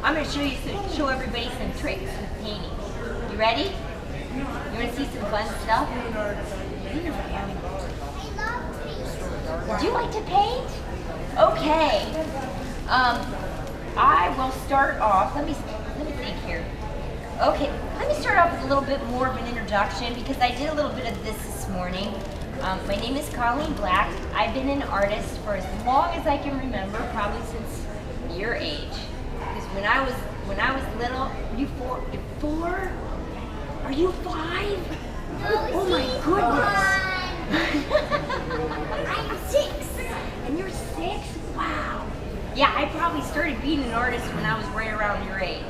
I'm going to show everybody some tricks with painting. You ready? You want to see some fun stuff? Would you like to paint? Okay. I will start off. Let me think here. Okay, let me start off with a little bit more of an introduction because I did a little bit of this morning. My name is Colleen Black. I've been an artist for as long as I can remember, probably since your age. Because when I was little, you four? Are you 5? Oh my goodness! I'm 6, and you're 6. Wow. Yeah, I probably started being an artist when I was right around your age.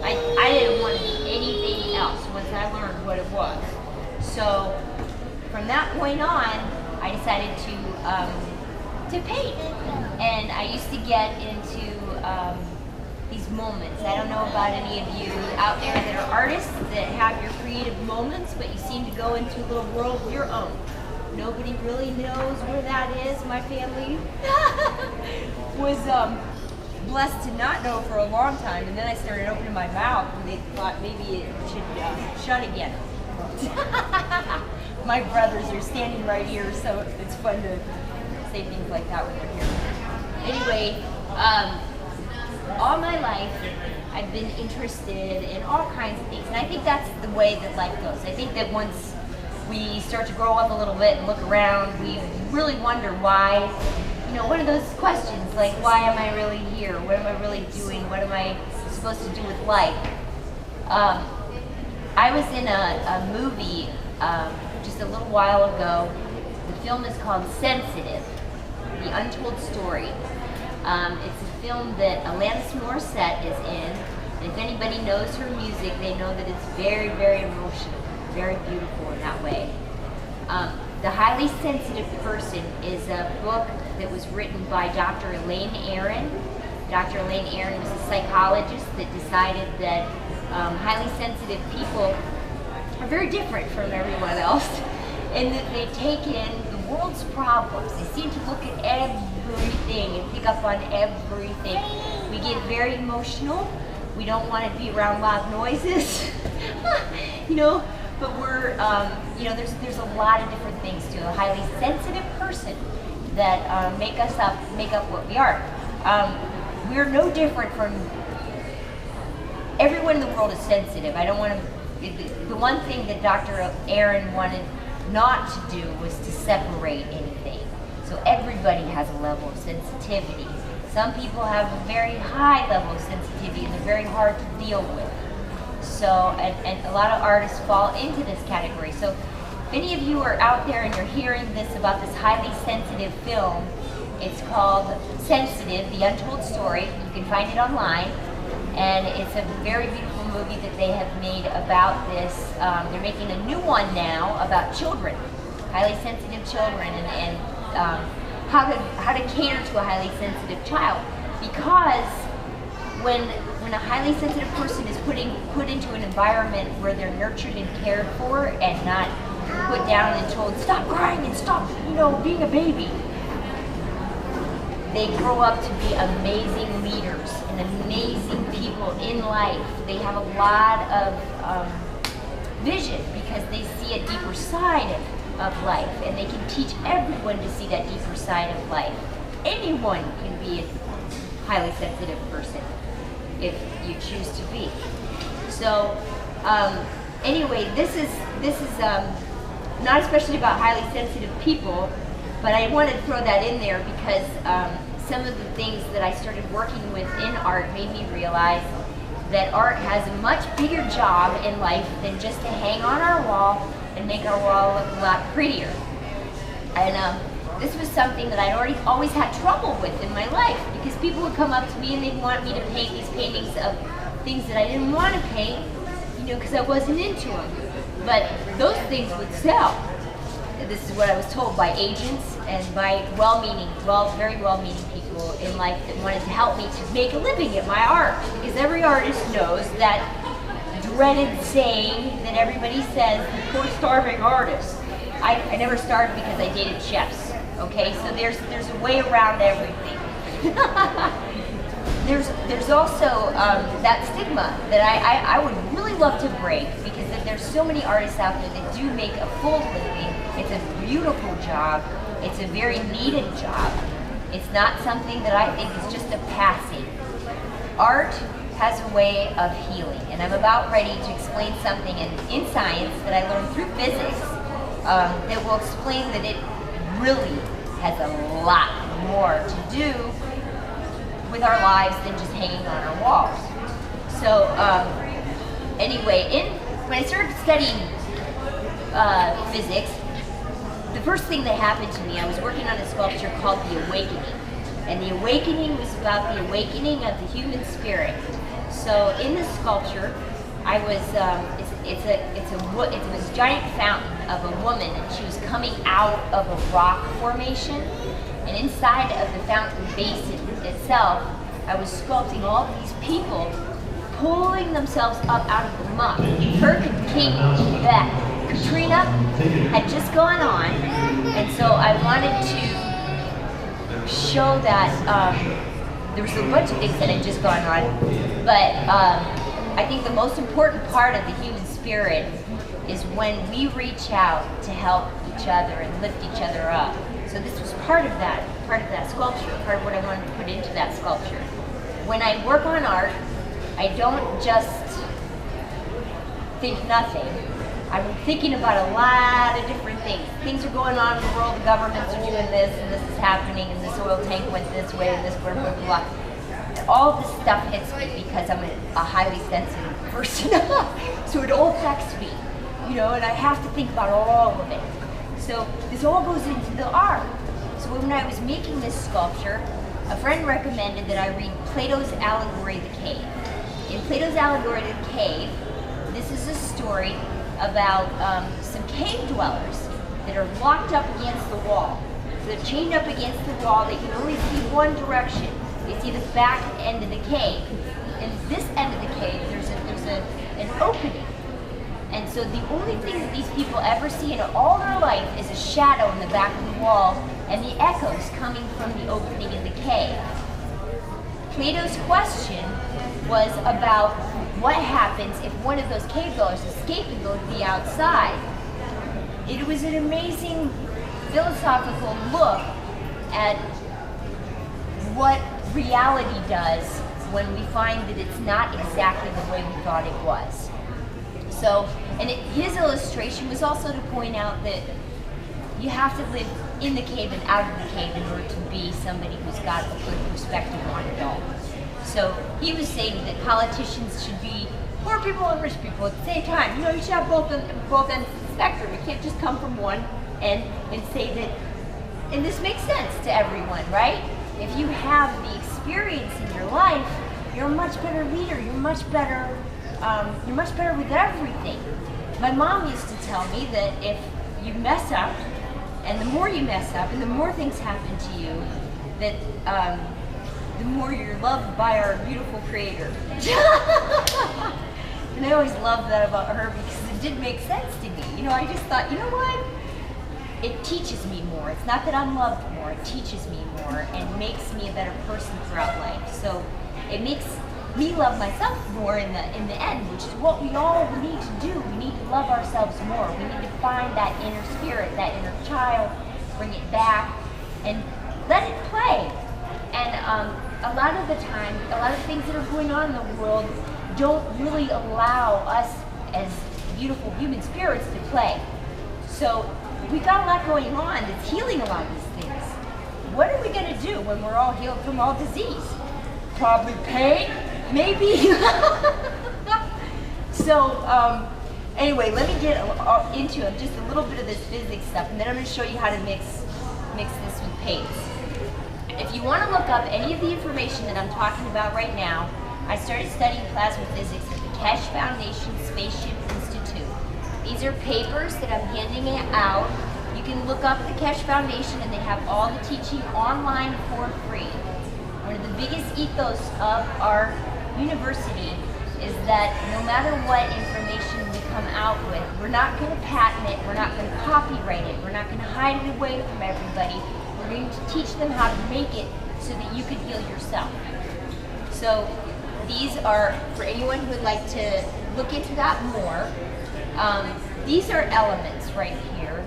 I didn't want to do anything else once I learned what it was. So from that point on, I decided to paint, and I used to get into these moments. I don't know about any of you out there that are artists that have your creative moments, but you seem to go into a little world of your own. Nobody really knows where that is. My family was blessed to not know for a long time, and then I started opening my mouth, and they thought maybe it should shut again. My brothers are standing right here, so it's fun to say things like that when they're here. Anyway, all my life, I've been interested in all kinds of things, and I think that's the way that life goes. I think that once we start to grow up a little bit and look around, we really wonder why, you know, one of those questions, like, why am I really here? What am I really doing? What am I supposed to do with life? I was in a movie just a little while ago. The film is called Sensitive, The Untold Story. It's a film that Alanis Morissette is in, and if anybody knows her music, they know that it's very, very emotional, very beautiful in that way. The Highly Sensitive Person is a book that was written by Dr. Elaine Aron. Dr. Elaine Aron was a psychologist that decided that highly sensitive people are very different from everyone else, and that they take in the world's problems. They seem to look at everything and pick up on everything. We get very emotional. We don't want to be around loud noises, you know. But we're, you know, there's a lot of different things to a highly sensitive person that make up what we are. We're no different from everyone in the world is sensitive. I don't want to. The one thing that Dr. Aaron wanted not to do was to separate anything. So everybody has a level of sensitivity. Some people have a very high level of sensitivity, and they're very hard to deal with. So, and a lot of artists fall into this category. So if any of you are out there and you're hearing this about this highly sensitive film, it's called Sensitive, The Untold Story. You can find it online, and it's a very beautiful movie that they have made about this. They're making a new one now about children, highly sensitive children, and how to cater to a highly sensitive child. Because when a highly sensitive person is put into an environment where they're nurtured and cared for and not put down and told, stop crying and stop, you know, being a baby, they grow up to be amazing leaders and amazing people in life. They have a lot of vision because they see a deeper side of life, and they can teach everyone to see that deeper side of life. Anyone can be a highly sensitive person if you choose to be. So anyway, this is not especially about highly sensitive people, but I wanted to throw that in there because some of the things that I started working with in art made me realize that art has a much bigger job in life than just to hang on our wall and make our wall look a lot prettier. And this was something that I always had trouble with in my life, because people would come up to me and they'd want me to paint these paintings of things that I didn't want to paint, you know, because I wasn't into them. But those things would sell. This is what I was told by agents and by very well-meaning people in life that wanted to help me to make a living at my art. Because every artist knows that dreaded saying that everybody says, the poor starving artist. I never starved because I dated chefs. Okay, so there's a way around everything. there's also that stigma that I would really love to break, because there's so many artists out there that do make a full living. It's a beautiful job. It's a very needed job. It's not something that I think is just a passing. Art has a way of healing, and I'm about ready to explain something in science that I learned through physics that will explain that it really has a lot more to do with our lives than just hanging on our walls. So anyway, when I started studying physics, the first thing that happened to me, I was working on a sculpture called The Awakening. And The Awakening was about the awakening of the human spirit. So in this sculpture, I was, it's this giant fountain of a woman, and she was coming out of a rock formation. And inside of the fountain basin itself, I was sculpting all these people pulling themselves up out of the muck. Katrina had just gone on, and so I wanted to show that there was a bunch of things that had just gone on, but I think the most important part of the human spirit is when we reach out to help each other and lift each other up. So this was part of that sculpture, part of what I wanted to put into that sculpture. When I work on art, I don't just think nothing. I'm thinking about a lot of different things. Things are going on in the world, the governments are doing this, and this is happening, and this oil tank went this way, and this blah, blah, blah. All this stuff hits me because I'm a highly sensitive person. So it all affects me, and I have to think about all of it. So this all goes into the art. So when I was making this sculpture, a friend recommended that I read Plato's Allegory of the Cave. In Plato's Allegory of the Cave, this is a story about some cave dwellers that are locked up against the wall. So they're chained up against the wall. They can only see one direction. They see the back end of the cave. And this end of the cave, there's an opening. And so the only thing that these people ever see in all their life is a shadow in the back of the wall and the echoes coming from the opening in the cave. Plato's question was about what happens if one of those cave dwellers escape and go to the outside. It was an amazing philosophical look at what reality does when we find that it's not exactly the way we thought it was. So, his illustration was also to point out that you have to live in the cave and out of the cave in order to be somebody who's got a good perspective on it all. So he was saying that politicians should be poor people and rich people at the same time. You should have both ends of the spectrum. You can't just come from one end and say that, and this makes sense to everyone, right? If you have the experience in your life, you're a much better leader. You're much better with everything. My mom used to tell me that if you mess up, and the more you mess up, and the more things happen to you, that the more you're loved by our beautiful Creator. And I always loved that about her because it did make sense to me. I just thought, what? It teaches me more. It's not that I'm loved more, it teaches me more and makes me a better person throughout life. So it makes me love myself more in the end, which is what we all need to do. We need to love ourselves more. We need to find that inner spirit, that inner child, bring it back, and let it play. And a lot of the time, a lot of things that are going on in the world don't really allow us as beautiful human spirits to play. So we've got a lot going on that's healing a lot of these things. What are we going to do when we're all healed from all disease? Probably pain, maybe. So anyway, let me get into just a little bit of this physics stuff, and then I'm going to show you how to mix this with paints. If you want to look up any of the information that I'm talking about right now, I started studying plasma physics at the KESHE Foundation Spaceship Institute. These are papers that I'm handing out. You can look up the KESHE Foundation and they have all the teaching online for free. One of the biggest ethos of our university is that no matter what information we come out with, we're not going to patent it, we're not going to copyright it, we're not going to hide it away from everybody. We're going to teach them how to make it so that you can heal yourself. So these are, for anyone who would like to look into that more, these are elements right here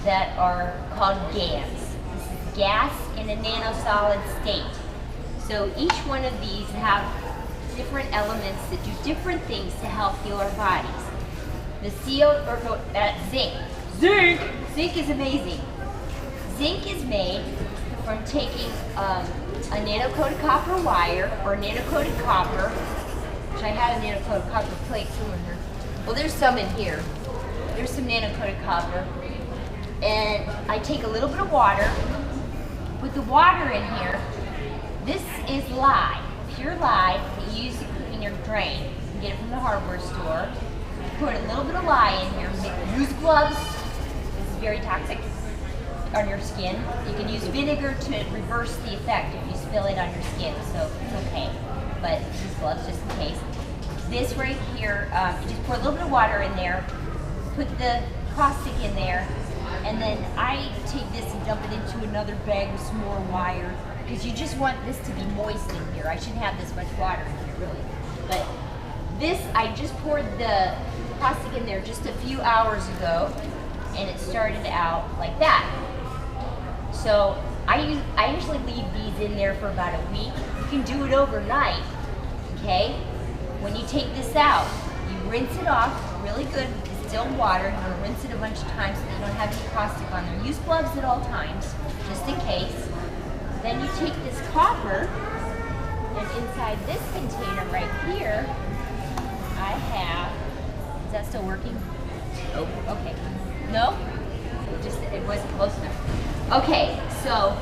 that are called GANs. This is gas in a nanosolid state. So each one of these have different elements that do different things to help heal our bodies. The zinc. Zinc is amazing. Zinc is made from taking a nano-coated copper wire or nano-coated copper, which I had a nano-coated copper plate somewhere here. Well, there's some in here. There's some nano-coated copper. And I take a little bit of water, put the water in here. This is lye, pure lye that you use in your drain. You can get it from the hardware store. Put a little bit of lye in here. Use gloves. This is very toxic on your skin. You can use vinegar to reverse the effect if you spill it on your skin, so it's okay. But use gloves just in case. This right here, you just pour a little bit of water in there, put the caustic in there, and then I take this and dump it into another bag with some more wire, because you just want this to be moist in here. I shouldn't have this much water in here, really. But this, I just poured the caustic in there just a few hours ago, and it started out like that. So I usually leave these in there for about a week. You can do it overnight, okay? When you take this out, you rinse it off really good with distilled water. You're gonna rinse it a bunch of times so that you don't have any caustic on there. Use gloves at all times, just in case. Then you take this copper, and inside this container right here, I have, is that still working? Nope. Okay. No? Just, it wasn't close enough. Okay, so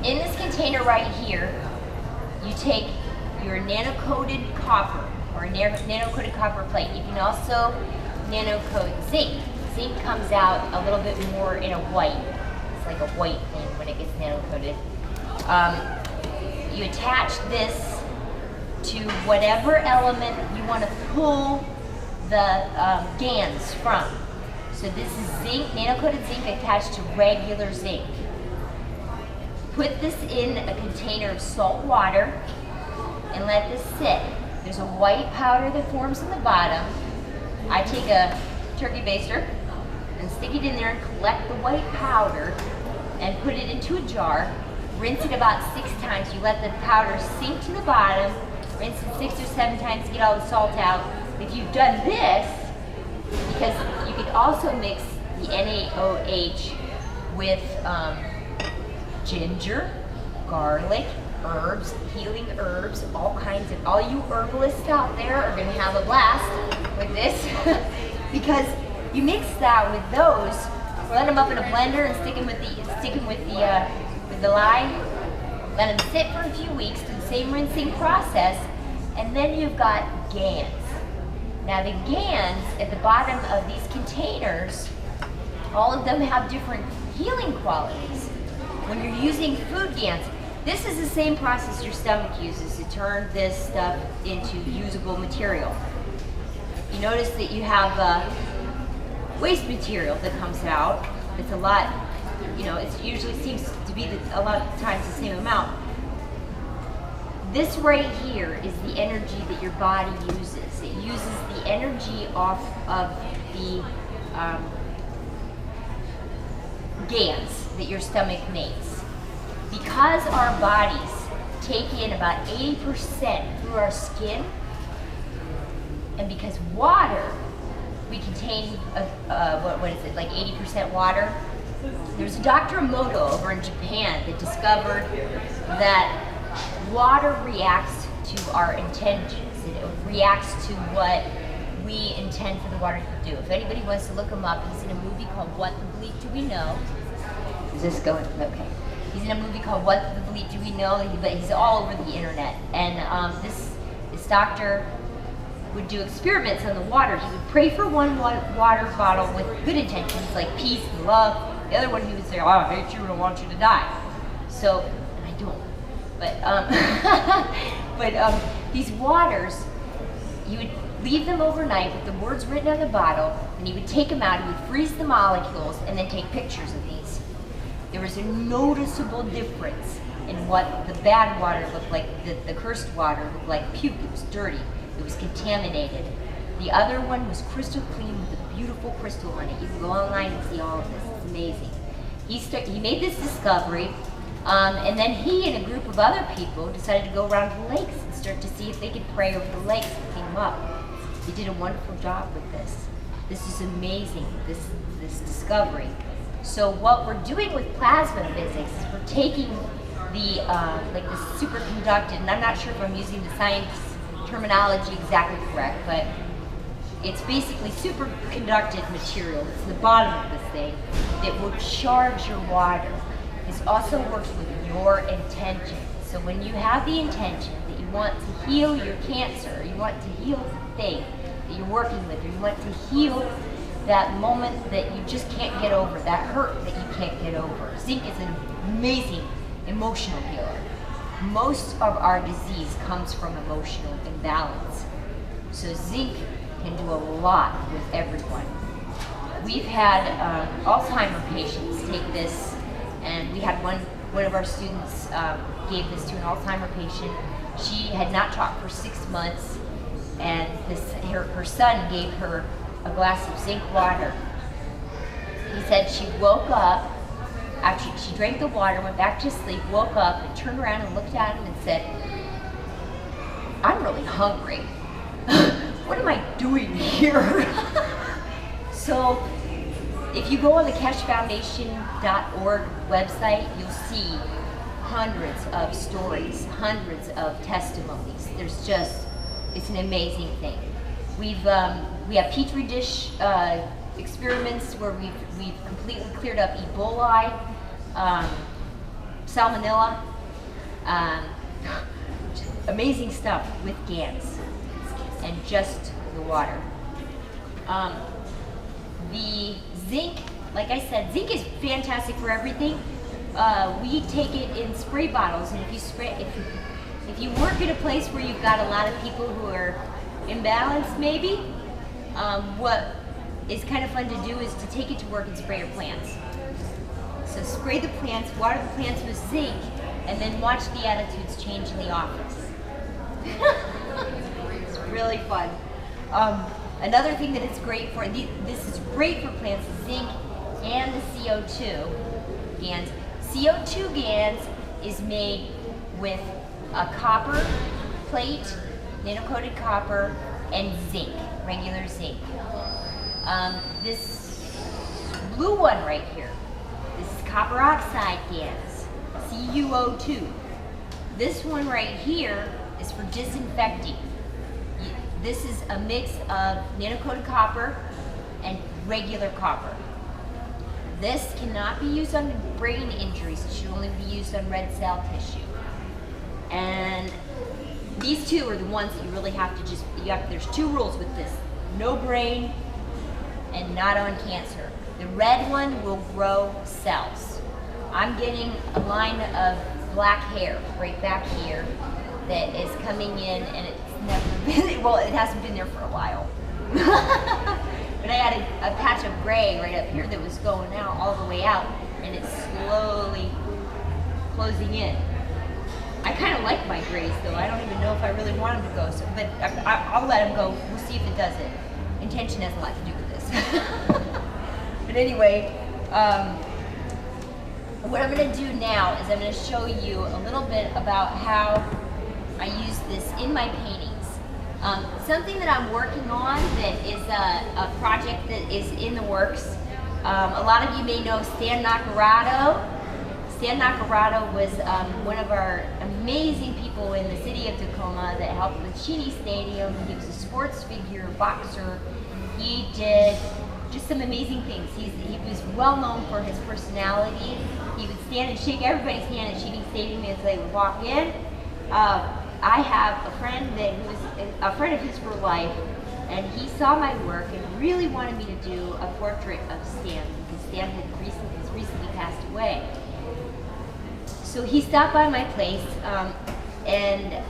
in this container right here, you take your nano-coated copper or a nano-coated copper plate. You can also nano-coat zinc. Zinc comes out a little bit more in a white. It's like a white thing when it gets nano-coated. You attach this to whatever element you want to pull the GANs from. So this is zinc, nano-coated zinc attached to regular zinc. Put this in a container of salt water and let this sit. There's a white powder that forms in the bottom. I take a turkey baster and stick it in there and collect the white powder and put it into a jar. Rinse it about 6 times. You let the powder sink to the bottom. Rinse it 6 or 7 times to get all the salt out. If you've done this, because you could also mix the NaOH with ginger, garlic, herbs, healing herbs, all kinds of, all you herbalists out there are gonna have a blast with this because you mix that with those, let them up in a blender and stick them with the lye, let them sit for a few weeks, do the same rinsing process, and then you've got GANs. Now the GANs at the bottom of these containers, all of them have different healing qualities. When you're using food GANs, this is the same process your stomach uses to turn this stuff into usable material. You notice that you have waste material that comes out. It's a lot, you know, it usually seems to be a lot of times the same amount. This right here is the energy that your body uses. It uses the energy off of the GANs that your stomach makes. Because our bodies take in about 80% through our skin, and because water, we contain, what is it, like 80% water? There's a Dr. Emoto over in Japan that discovered that water reacts to our intentions. It reacts to what we intend for the water to do. If anybody wants to look him up, he's in a movie called What the Bleep Do We Know? Is this going? Okay. He's in a movie called What the Bleep Do We Know? But he's all over the internet. And this doctor would do experiments on the water. He would pray for one water bottle with good intentions, like peace and love. The other one he would say, oh, I hate you and I want you to die. So, and I don't. But these waters, you would leave them overnight with the words written on the bottle, and he would take them out, he would freeze the molecules, and then take pictures of these. There was a noticeable difference in what the bad water looked like. The cursed water looked like puke. It was dirty. It was contaminated. The other one was crystal clean with a beautiful crystal on it. You can go online and see all of this. It's amazing. He made this discovery, and then he and a group of other people decided to go around the lakes and start to see if they could pray over the lakes and clean them up. They did a wonderful job with this. This is amazing, this discovery. So what we're doing with plasma physics is we're taking the superconducted, and I'm not sure if I'm using the science terminology exactly correct, but it's basically superconducted material. It's the bottom of this thing that will charge your water. This also works with your intention. So when you have the intention that you want to heal your cancer, or you want to heal the thing that you're working with, or you want to heal that moment that you just can't get over, that hurt that you can't get over. Zinc is an amazing emotional healer. Most of our disease comes from emotional imbalance. So zinc can do a lot with everyone. We've had Alzheimer patients take this, and we had one of our students gave this to an Alzheimer patient. She had not talked for 6 months, and her son gave her a glass of zinc water. He said she woke up, after she drank the water, went back to sleep, woke up and turned around and looked at him and said, "I'm really hungry. What am I doing here?" So if you go on the KESHEFoundation.org website, you'll see hundreds of stories, hundreds of testimonies. It's an amazing thing. We have petri dish experiments where we've completely cleared up Ebola, salmonella, amazing stuff with GANs and just the water. The zinc, like I said, zinc is fantastic for everything. We take it in spray bottles, and if you work at a place where you've got a lot of people who are imbalanced, maybe, what is kind of fun to do is to take it to work and spray your plants. So spray the plants, water the plants with zinc, and then watch the attitudes change in the office. It's really fun. Another thing that it's great for, this is great for plants, is zinc and the CO2 GANs. CO2 GANs is made with a copper plate, nano-coated copper, and zinc, regular zinc. This blue one right here, this is copper oxide GANs, CuO2. This one right here is for disinfecting. This is a mix of nano-coated copper and regular copper. This cannot be used on brain injuries. It should only be used on red cell tissue. And these two are the ones that you really have to there's 2 rules with this. No brain and not on cancer. The red one will grow cells. I'm getting a line of black hair right back here that is coming in, and it's never been, well, it hasn't been there for a while. But I had a patch of gray right up here that was going out all the way out, and it's slowly closing in. I kind of like my grays though. I don't even know if I really want them to go, but I'll let them go. We'll see if it does it. Intention has a lot to do with this. But anyway, what I'm going to do now is I'm going to show you a little bit about how I use this in my paintings. Something that I'm working on that is a project that is in the works. A lot of you may know Stan Naccarato. Stan Naccarato was one of our amazing people in the city of Tacoma that helped with Cheney Stadium. He was a sports figure, boxer. He did just some amazing things. He was well known for his personality. He would stand and shake everybody's hand at Cheney Stadium as they would walk in. I have a friend that was a friend of his for life, and he saw my work and really wanted me to do a portrait of Stan because Stan has recently passed away. So he stopped by my place, and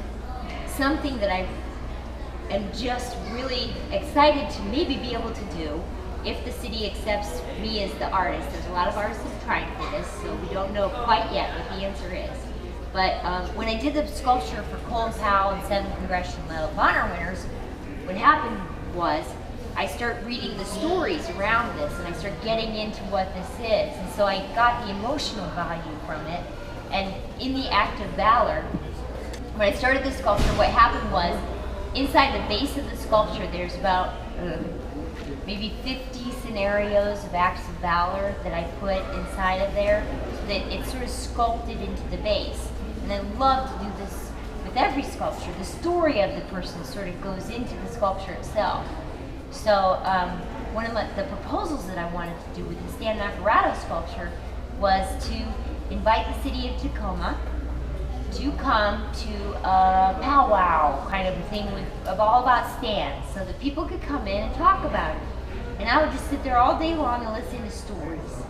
something that I am just really excited to maybe be able to do if the city accepts me as the artist. There's a lot of artists who've tried for this, so we don't know quite yet what the answer is. But when I did the sculpture for Colin Powell and 7 Congressional Medal of Honor winners, what happened was I started reading the stories around this, and I started getting into what this is. And so I got the emotional value from it. And in the act of valor, when I started the sculpture, what happened was, inside the base of the sculpture, there's about maybe 50 scenarios of acts of valor that I put inside of there, so that it's sort of sculpted into the base. And I love to do this with every sculpture. The story of the person sort of goes into the sculpture itself. So one of the proposals that I wanted to do with the Stan Naccarato sculpture was to invite the city of Tacoma to come to a powwow kind of a thing of all about Stan, so that people could come in and talk about it. And I would just sit there all day long and listen to stories.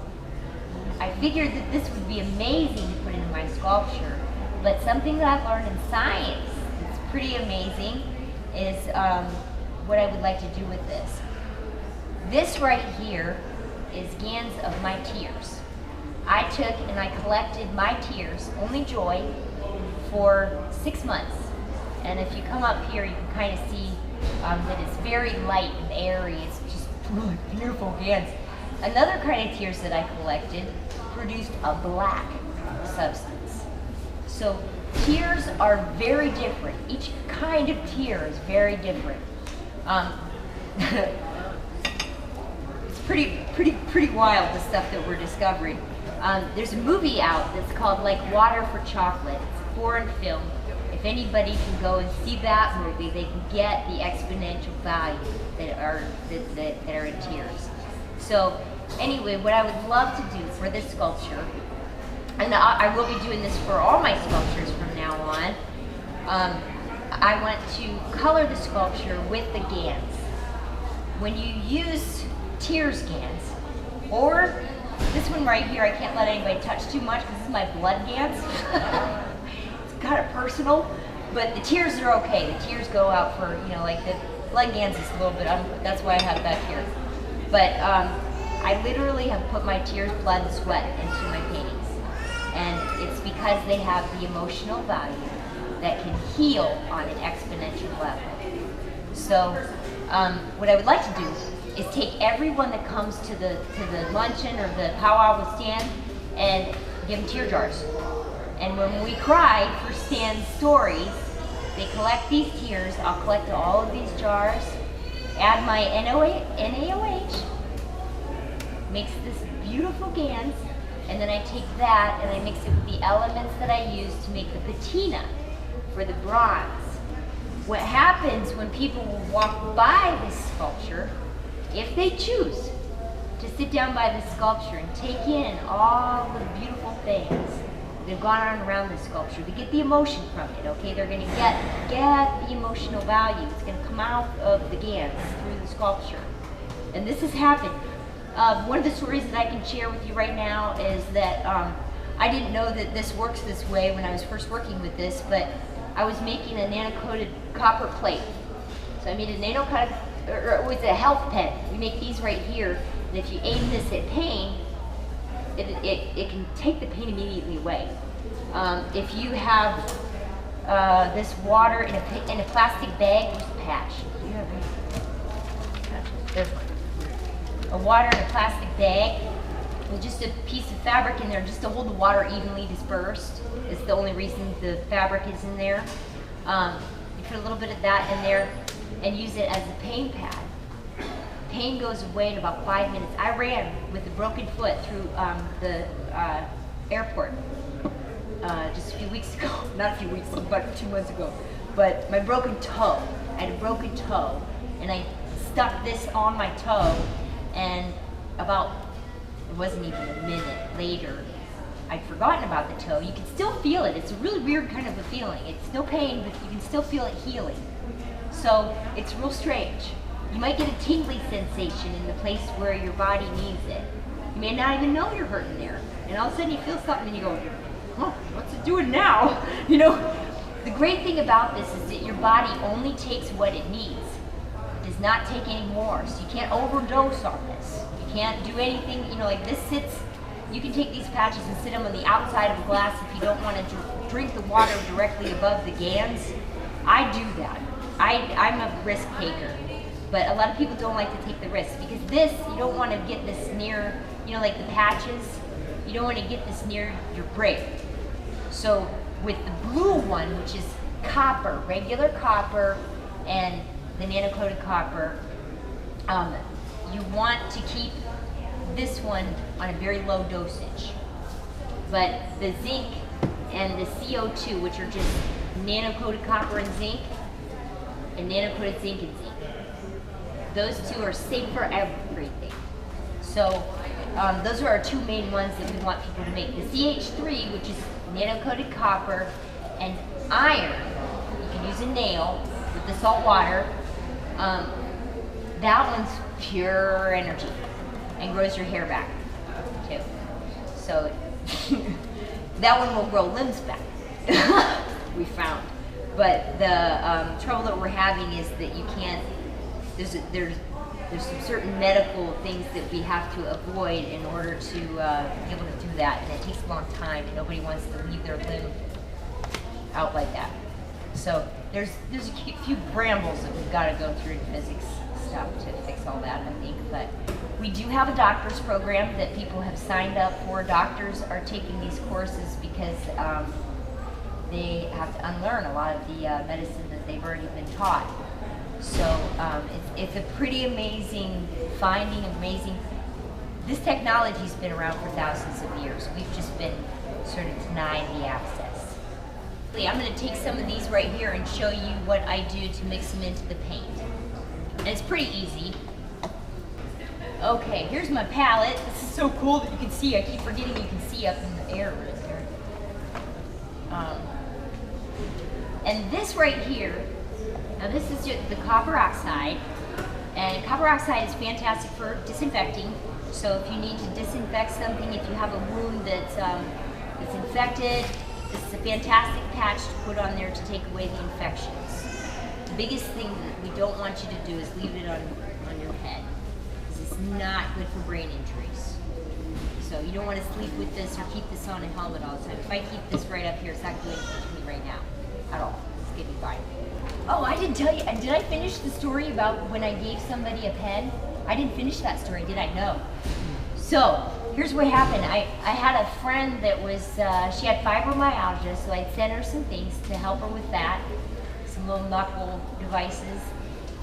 I figured that this would be amazing to put into my sculpture, but something that I've learned in science that's pretty amazing is what I would like to do with this. This right here is GANs of my tears. I took and I collected my tears, only joy, for 6 months. And if you come up here, you can kind of see that it's very light and airy. It's just really beautiful GANs. Another kind of tears that I collected produced a black substance. So tears are very different. Each kind of tear is very different. It's pretty wild, the stuff that we're discovering. There's a movie out that's called Like Water for Chocolate. It's a foreign film. If anybody can go and see that movie, they can get the exponential value that are in tears. So anyway, what I would love to do for this sculpture, and I will be doing this for all my sculptures from now on, I want to color the sculpture with the GANs. When you use tears GANs, or this one right here, I can't let anybody touch too much because this is my blood GANs. It's kind of personal, but the tears are okay. The tears go out for, you know, like the blood GANs is a little bit, that's why I have it back here. But I literally have put my tears, blood, and sweat into my paintings. And it's because they have the emotional value that can heal on an exponential level. So what I would like to do is take everyone that comes to the luncheon or the powwow with Stan and give them tear jars. And when we cry for Stan's stories, they collect these tears. I'll collect all of these jars, add my NaOH, makes this beautiful GANs, and then I take that and I mix it with the elements that I use to make the patina for the bronze. What happens when people will walk by this sculpture, if they choose to sit down by the sculpture and take in all the beautiful things that have gone on around this sculpture, they get the emotion from it, okay? They're gonna get the emotional value. It's gonna come out of the GANs through the sculpture. And this has happened. One of the stories that I can share with you right now is that I didn't know that this works this way when I was first working with this, but I was making a nano-coated copper plate. So I made a nano-coated, or it was a health pen. We make these right here, and if you aim this at pain, it can take the pain immediately away. If you have this water in a plastic bag, just a patch. Do you have any? There's one. A water in a plastic bag with just a piece of fabric in there just to hold the water evenly dispersed. It's the only reason the fabric is in there. You put a little bit of that in there and use it as a pain pad. Pain goes away in about 5 minutes. I ran with a broken foot through the airport just a few weeks ago. Not a few weeks, about 2 months ago. But my broken toe, I had a broken toe, and I stuck this on my toe, and about, it wasn't even a minute later, I'd forgotten about the toe. You can still feel it. It's a really weird kind of a feeling. It's no pain, but you can still feel it healing. So it's real strange. You might get a tingly sensation in the place where your body needs it. You may not even know you're hurting there. And all of a sudden you feel something and you go, oh, what's it doing now? You know, the great thing about this is that your body only takes what it needs. It does does not take any more. So you can't overdose on this. You can't do anything, you know, like this sits, you can take these patches and sit them on the outside of a glass if you don't want to drink the water directly above the gans. I do that. I'm a risk taker. But a lot of people don't like to take the risk because this, you don't want to get this near, you know, like the patches, you don't want to get this near your brain. So with the blue one, which is copper, regular copper, and the nano-coated copper, you want to keep this one on a very low dosage. But the zinc and the CO2, which are just nano-coated copper and zinc, and nano-coated zinc and zinc, those two are safe for everything. So those are our two main ones that we want people to make. The CH3, which is nano-coated copper, and iron, you can use a nail with the salt water. That one's pure energy and grows your hair back too. So that one will grow limbs back, we found. But the trouble that we're having is that you can't, there's some certain medical things that we have to avoid in order to be able to do that, and it takes a long time, and nobody wants to leave their limb out like that. So there's a few brambles that we've got to go through in physics stuff to fix all that, I think. But we do have a doctor's program that people have signed up for. Doctors are taking these courses because they have to unlearn a lot of the medicine that they've already been taught. So it's a pretty amazing finding, amazing. This technology's been around for thousands of years. We've just been sort of denied the access. I'm going to take some of these right here and show you what I do to mix them into the paint. And it's pretty easy. Okay, here's my palette. This is so cool that you can see. I keep forgetting you can see up in the air right there. And this right here, now this is just the copper oxide, and copper oxide is fantastic for disinfecting. So if you need to disinfect something, if you have a wound that's infected, this is a fantastic patch to put on there to take away the infections. The biggest thing that we don't want you to do is leave it on your head. This is not good for brain injuries. So you don't want to sleep with this or keep this on a helmet all the time. If I keep this right up here, it's not doing anything to me right now at all. It's going to be fine. Oh, I didn't tell you. Did I finish the story about when I gave somebody a pen? I didn't finish that story, did I? No. So here's what happened. I had a friend that was, she had fibromyalgia, so I'd sent her some things to help her with that, some little knuckle devices.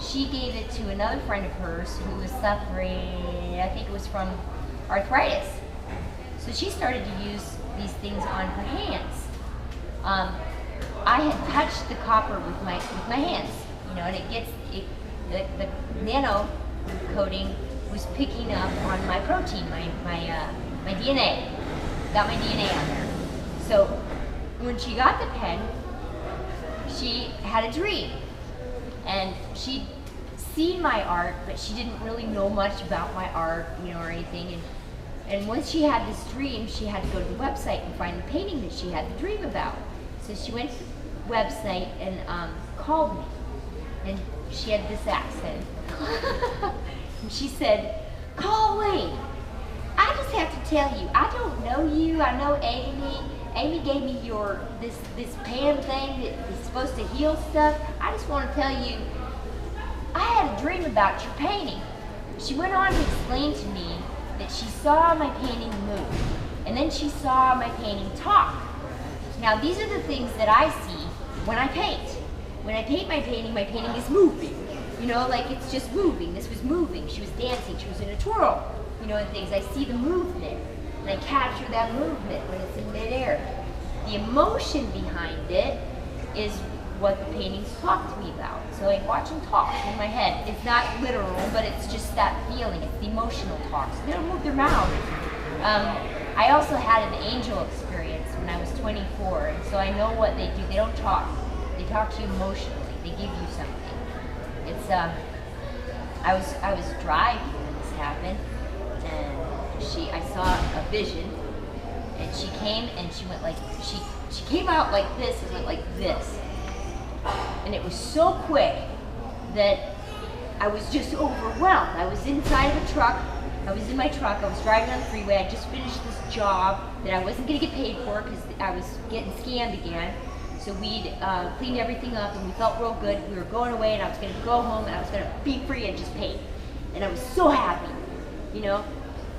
She gave it to another friend of hers who was suffering, I think it was from arthritis. So she started to use these things on her hands. I had touched the copper with my hands, you know, and the nano coating was picking up on my protein, my DNA. Got my DNA on there. So when she got the pen, she had a dream, and she'd seen my art, but she didn't really know much about my art, you know, or anything. And once she had this dream, she had to go to the website and find the painting that she had the dream about. So she went to the website and called me, and she had this accent. And she said, "Colleen, I just have to tell you, I don't know you. I know Amy. Amy gave me this pan thing that is supposed to heal stuff. I just want to tell you, I had a dream about your painting." She went on to explain to me that she saw my painting move, and then she saw my painting talk. Now these are the things that I see when I paint. When I paint my painting is moving. You know, like it's just moving. This was moving. She was dancing. She was in a twirl. You know, and things. I see the movement, and I capture that movement when it's in midair. The emotion behind it is what the paintings talk to me about. So I watch them talk in my head. It's not literal, but it's just that feeling. It's the emotional talk. So they don't move their mouth. I also had an angel experience when I was 24, and so I know what they do. They don't talk. They talk to you emotionally. They give you something. It's I was driving when this happened, and I saw a vision, and she came and she went like she came out like this and went like this, and it was so quick that I was just overwhelmed. I was inside of a truck. I was in my truck. I was driving on the freeway. I just finished this job that I wasn't going to get paid for because I was getting scammed again. So we'd cleaned everything up and we felt real good. We were going away and I was going to go home and I was going to be free and just pay. And I was so happy. You know,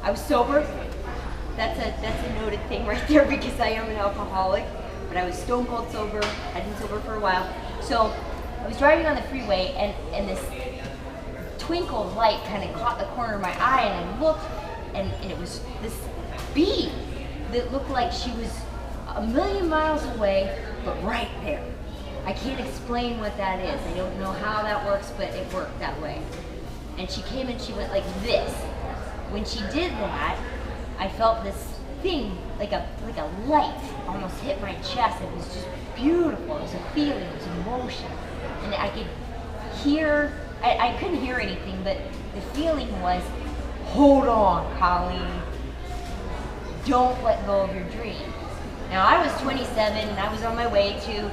I was sober. That's a noted thing right there because I am an alcoholic. But I was stone cold sober. I'd been sober for a while. So I was driving on the freeway and this twinkle of light kind of caught the corner of my eye, and I looked, and it was this bee that looked like she was a million miles away, but right there. I can't explain what that is. I don't know how that works, but it worked that way. And she came and she went like this. When she did that, I felt this thing, like a light almost hit my chest. It was just beautiful. It was a feeling, it was emotion. And I could hear, I couldn't hear anything, but the feeling was, hold on, Colleen. Don't let go of your dream. Now I was 27 and I was on my way to,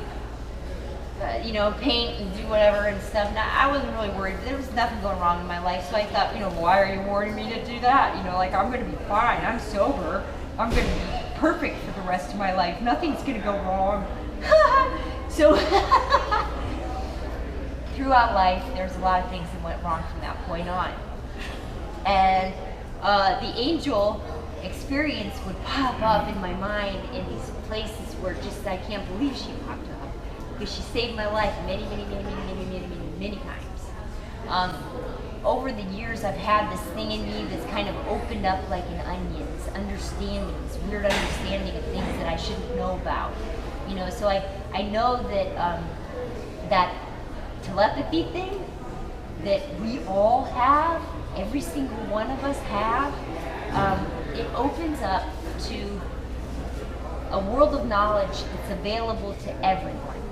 you know, paint and do whatever and stuff. Now I wasn't really worried. There was nothing going wrong in my life, so I thought, you know, why are you warning me to do that? You know, like I'm going to be fine. I'm sober. I'm going to be perfect for the rest of my life. Nothing's going to go wrong. So throughout life, there's a lot of things that went wrong from that point on. And the angel experience would pop up in my mind in these places where just I can't believe she popped up. Because she saved my life many times. Over the years, I've had this thing in me that's kind of opened up like an onion, this understanding, this weird understanding of things that I shouldn't know about. You know, so I know that that telepathy thing that we all have, every single one of us have, it opens up to a world of knowledge that's available to everyone.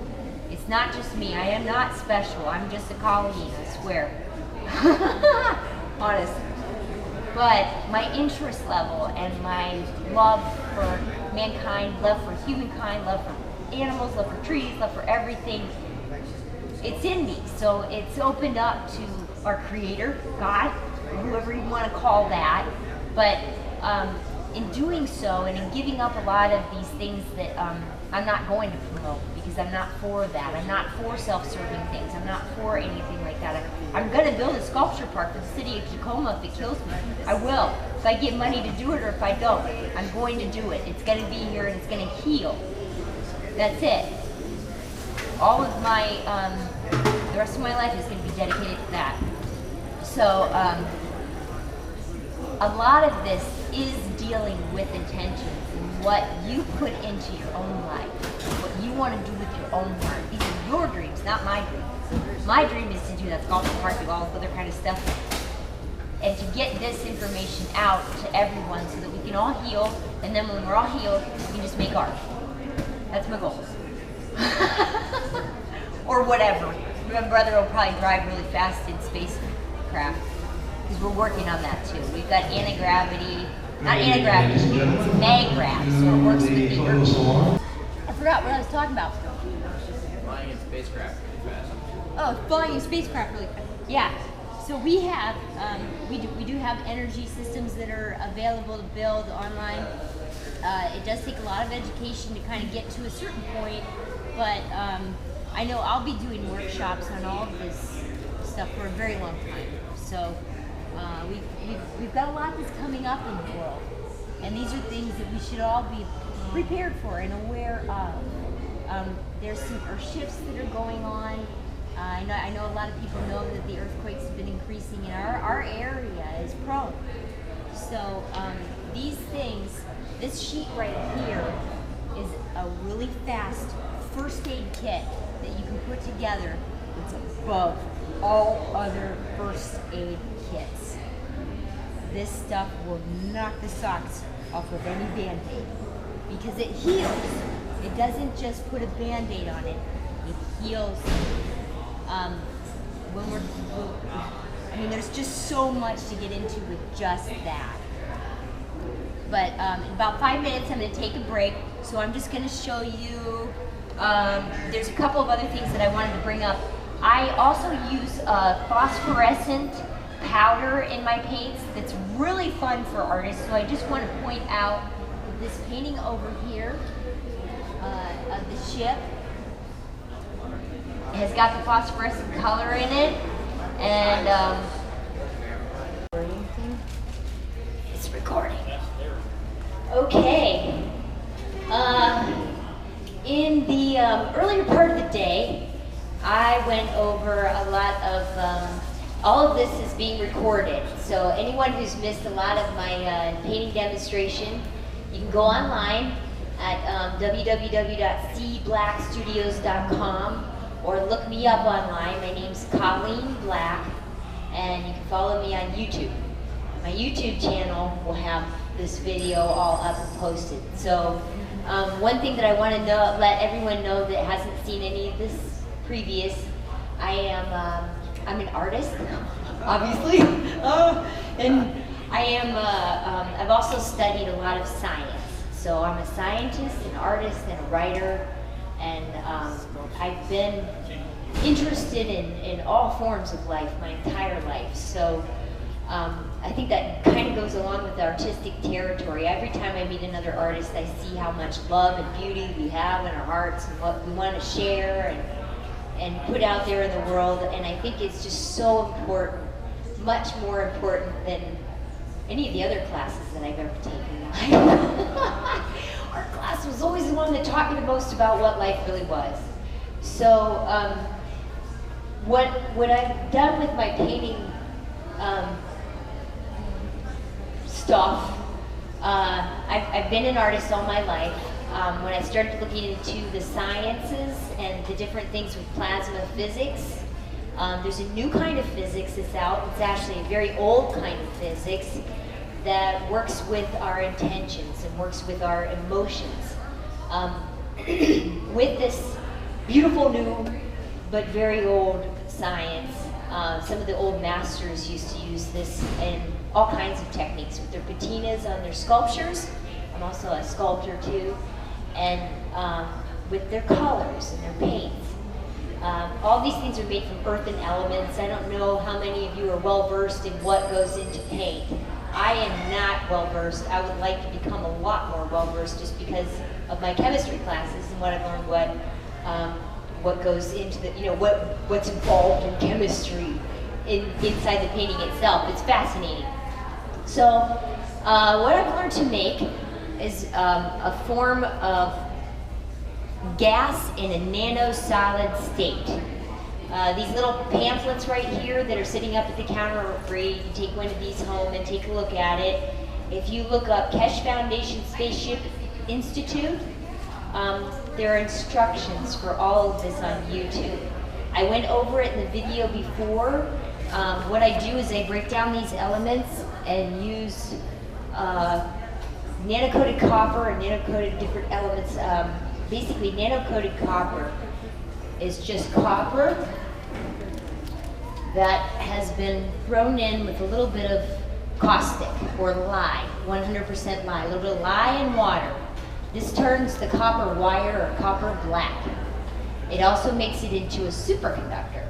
It's not just me. I am not special. I'm just a Colleen, I swear. Honest. But my interest level and my love for mankind, love for humankind, love for animals, love for trees, love for everything, it's in me. So it's opened up to our Creator, God, whoever you want to call that. But in doing so and in giving up a lot of these things that I'm not going to promote, because I'm not for that. I'm not for self-serving things. I'm not for anything like that. I'm going to build a sculpture park for the city of Tacoma if it kills me. I will. If I get money to do it or if I don't, I'm going to do it. It's going to be here and it's going to heal. That's it. All of my, the rest of my life is going to be dedicated to that. So, a lot of this is dealing with intentions and what you put into your own life, what you want to do with your own heart. These are your dreams, not my dreams. My dream is to do that sculpture park, do all this other kind of stuff, and to get this information out to everyone so that we can all heal, and then when we're all healed, we can just make art. That's my goal. Or whatever. My brother will probably drive really fast in spacecraft, because we're working on that too. We've got anti-gravity, not anti-gravity, it's mag-grav, so it works with the earth. I forgot what I was talking about. Flying in spacecraft really fast. Oh, flying in spacecraft really fast. Yeah. So we have, we do have energy systems that are available to build online. It does take a lot of education to kind of get to a certain point, but I know I'll be doing workshops on all of this stuff for a very long time. So we've got a lot that's coming up in the world, and these are things that we should all be prepared for and aware of. There's some earth shifts that are going on. I know a lot of people know that the earthquakes have been increasing, and our area is prone. So these things, this sheet right here is a really fast first aid kit that you can put together. It's above all other first aid kits. This stuff will knock the socks off of any Band-Aid because it heals. It doesn't just put a Band-Aid on it. It heals. I mean, there's just so much to get into with just that. But in about 5 minutes, I'm going to take a break. So I'm just going to show you, there's a couple of other things that I wanted to bring up I also use a phosphorescent powder in my paints that's really fun for artists. So I just want to point out this painting over here of the ship. It has got the phosphorescent color in it, and it's recording. Okay. In the earlier part of the day, I went over a lot of, all of this is being recorded. So anyone who's missed a lot of my painting demonstration, you can go online at www.cblackstudios.com or look me up online. My name's Colleen Black, and you can follow me on YouTube. My YouTube channel will have this video all up and posted. So one thing that I want to let everyone know that hasn't seen any of this previous, I'm an artist, obviously, and I've also studied a lot of science. So I'm a scientist, an artist, and a writer, and I've been interested in all forms of life my entire life. So I think that kind of goes along with the artistic territory. Every time I meet another artist, I see how much love and beauty we have in our hearts and what we want to share and put out there in the world. And I think it's just so important, much more important than any of the other classes that I've ever taken in life. Art class was always the one that taught me the most about what life really was. So what I've done with my painting stuff, I've been an artist all my life. When I started looking into the sciences and the different things with plasma physics, there's a new kind of physics that's out. It's actually a very old kind of physics that works with our intentions and works with our emotions. With this beautiful new but very old science, some of the old masters used to use this in all kinds of techniques with their patinas on their sculptures. I'm also a sculptor too, and with their colors and their paints. All these things are made from earthen elements. I don't know how many of you are well versed in what goes into paint. I am not well versed. I would like to become a lot more well versed just because of my chemistry classes and what I've learned, what goes into the, what's involved in chemistry inside the painting itself. It's fascinating. So what I've learned to make is a form of gas in a nano-solid state. These little pamphlets right here that are sitting up at the counter are free. You take one of these home and take a look at it. If you look up KESHE Foundation Spaceship Institute, there are instructions for all of this on YouTube. I went over it in the video before. What I do is I break down these elements and use nano-coated copper and nano-coated different elements. Basically, nano-coated copper is just copper that has been thrown in with a little bit of caustic or lye, 100% lye, a little bit of lye and water. This turns the copper wire or copper black. It also makes it into a superconductor.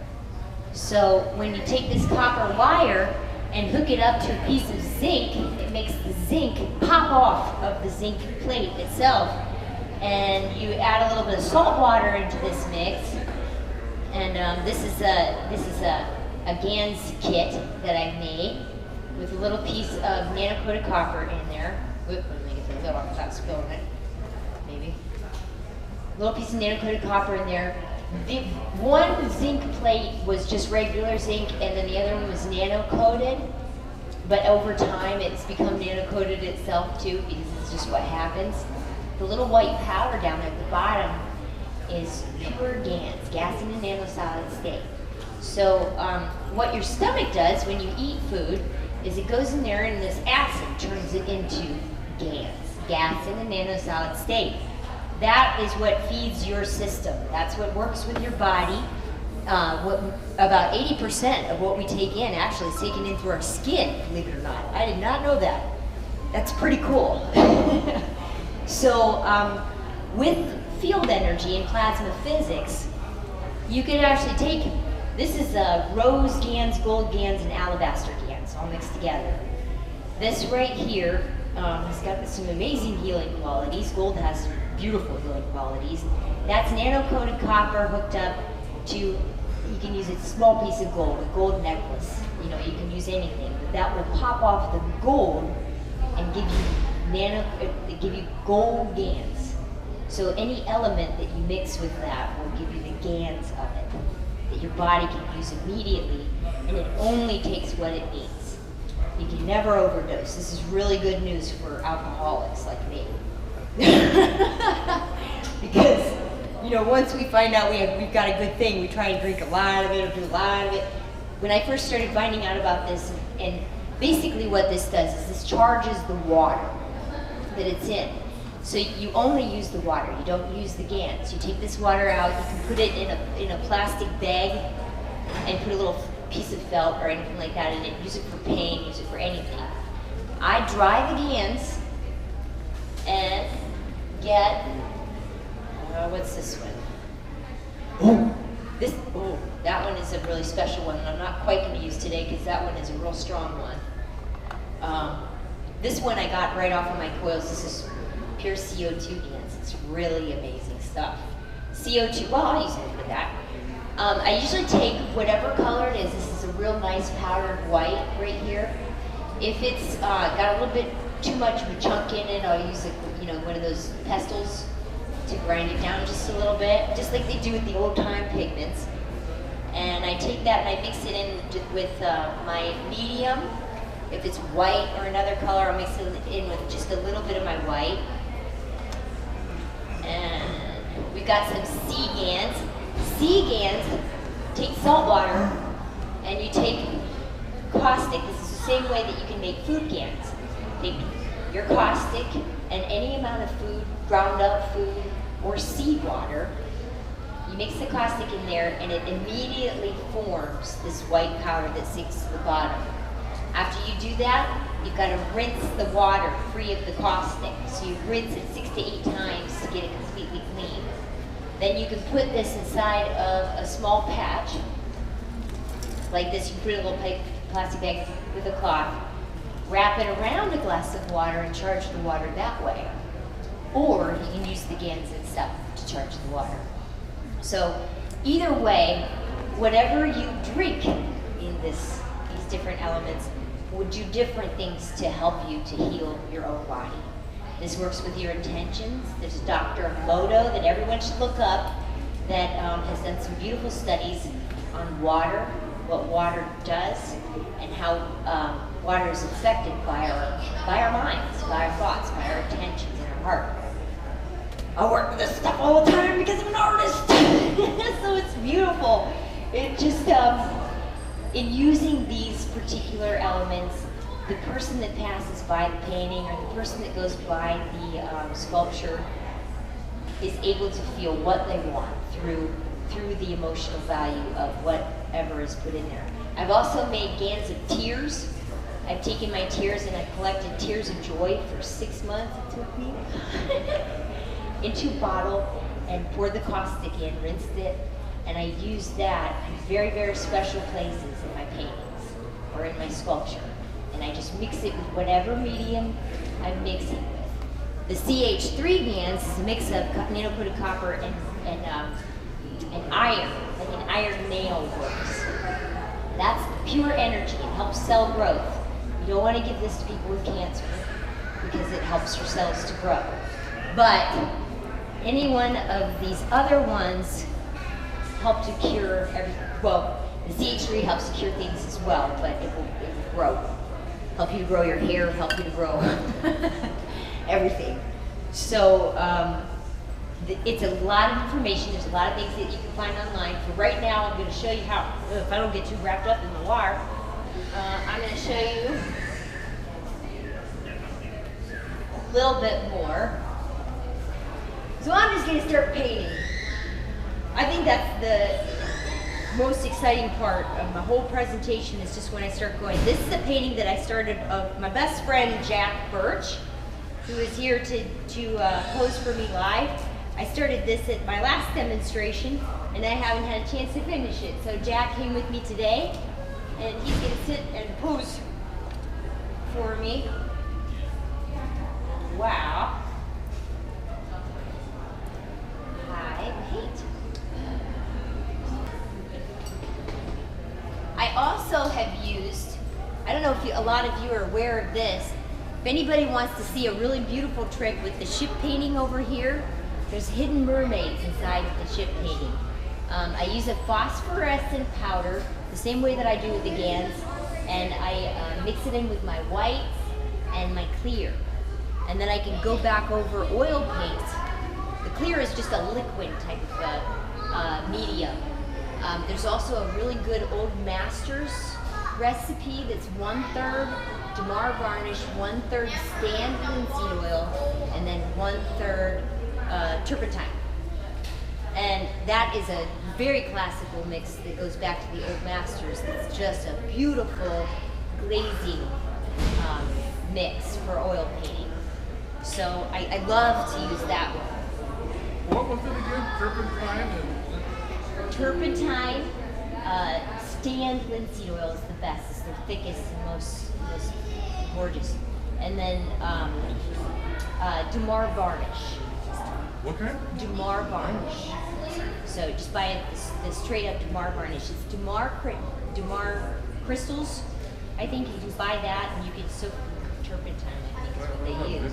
So when you take this copper wire and hook it up to a piece of zinc, it makes the zinc pop off of the zinc plate itself. And you add a little bit of salt water into this mix. And this is a GANS kit that I've made with a little piece of nano-coated copper in there. Whoop, let me get the lid off without spilling it. Maybe. A little piece of nano-coated copper in there. The one zinc plate was just regular zinc, and then the other one was nano-coated. But over time, it's become nano-coated itself too, because it's just what happens. The little white powder down there at the bottom is pure GANS, gas in a nano-solid state. So what your stomach does when you eat food is it goes in there and this acid turns it into GANS, gas in a nano-solid state. That is what feeds your system. That's what works with your body. About 80% of what we take in actually is taken in through our skin, believe it or not. I did not know that. That's pretty cool. So with field energy and plasma physics, you can actually take This is rose gans, gold gans, and alabaster gans all mixed together. This right here has got some amazing healing qualities. Gold has beautiful healing qualities. That's nano-coated copper hooked up to, you can use a small piece of gold, a gold necklace. You know, you can use anything, but that will pop off the gold and give you gold gans. So any element that you mix with that will give you the gans of it that your body can use immediately, and it only takes what it needs. You can never overdose. This is really good news for alcoholics like me. Because, you know, once we find out we've got a good thing, we try and drink a lot of it or do a lot of it. When I first started finding out about this, and basically what this does is this charges the water that it's in. So you only use the water, you don't use the gans. You take this water out, you can put it in a plastic bag and put a little piece of felt or anything like that in it. Use it for pain, use it for anything. I dry the gans and get, what's this one? That one is a really special one, and I'm not quite going to use today because that one is a real strong one. This one I got right off of my coils. This is pure CO2 gans. It's really amazing stuff. CO2, well, I'll use it for that. I usually take whatever color it is. This is a real nice powdered white right here. If it's got a little bit too much of a chunk in it, I'll use one of those pestles to grind it down just a little bit, just like they do with the old time pigments. And I take that and I mix it in with my medium. If it's white or another color, I'll mix it in with just a little bit of my white. And we've got some sea gans. Sea gans, take salt water and you take caustic. This is the same way that you can make food gans. Take your caustic and any amount of food, ground up food, or seawater. You mix the caustic in there and it immediately forms this white powder that sinks to the bottom. After you do that, you've got to rinse the water free of the caustic. So you rinse it 6 to 8 times to get it completely clean. Then you can put this inside of a small patch, like this. You put it in a little plastic bag with a cloth, wrap it around a glass of water and charge the water that way. Or you can use the gans itself to charge the water. So either way, whatever you drink in these different elements will do different things to help you to heal your own body. This works with your intentions. There's Dr. Moto that everyone should look up that has done some beautiful studies on water, what water does, and how water is affected by our minds, by our thoughts, by our intentions and our heart. I work with this stuff all the time because I'm an artist. So it's beautiful. It just, in using these particular elements, the person that passes by the painting or the person that goes by the sculpture is able to feel what they want through the emotional value of whatever is put in there. I've also made gans of tears. I've taken my tears and I've collected tears of joy for 6 months it took me into a bottle and poured the caustic in, rinsed it, and I used that in very, very special places in my paintings or in my sculpture. And I just mix it with whatever medium I'm mixing with. The CH3 gans is a mix of nano-coated copper and iron, like an iron nail works. That's pure energy. It helps cell growth. You don't want to give this to people with cancer because it helps your cells to grow. But any one of these other ones help to cure everything. Well, the CH3 helps to cure things as well, but it will grow. Help you to grow your hair, help you to grow everything. So it's a lot of information. There's a lot of things that you can find online. For right now, I'm going to show you how, if I don't get too wrapped up in the wire, I'm going to show you a little bit more. So I'm just going to start painting. I think that's the most exciting part of my whole presentation is just when I start going. This is a painting that I started of my best friend, Jack Birch, who is here to pose for me live. I started this at my last demonstration, and I haven't had a chance to finish it. So Jack came with me today, and he's going to sit and pose for me. Wow. Hi, wait. I also have used, I don't know if a lot of you are aware of this. If anybody wants to see a really beautiful trick with the ship painting over here, there's hidden mermaids inside of the ship painting. I use a phosphorescent powder, the same way that I do with the GANs, and I mix it in with my whites and my clear. And then I can go back over oil paint. The clear is just a liquid type of medium. There's also a really good Old Masters recipe that's 1/3 Damar varnish, 1/3 Stand linseed oil, and then 1/3 turpentine. And that is a very classical mix that goes back to the Old Masters. It's just a beautiful glazing mix for oil painting. So I love to use that one. What was it again? Turpentine and... Turpentine, Stand linseed oil is the best. It's the thickest and most gorgeous. And then Damar varnish. What kind? Damar varnish. So just buy the straight up Damar varnish. It's Damar crystals. I think you can buy that, and you can soak turpentine. I think is what they use.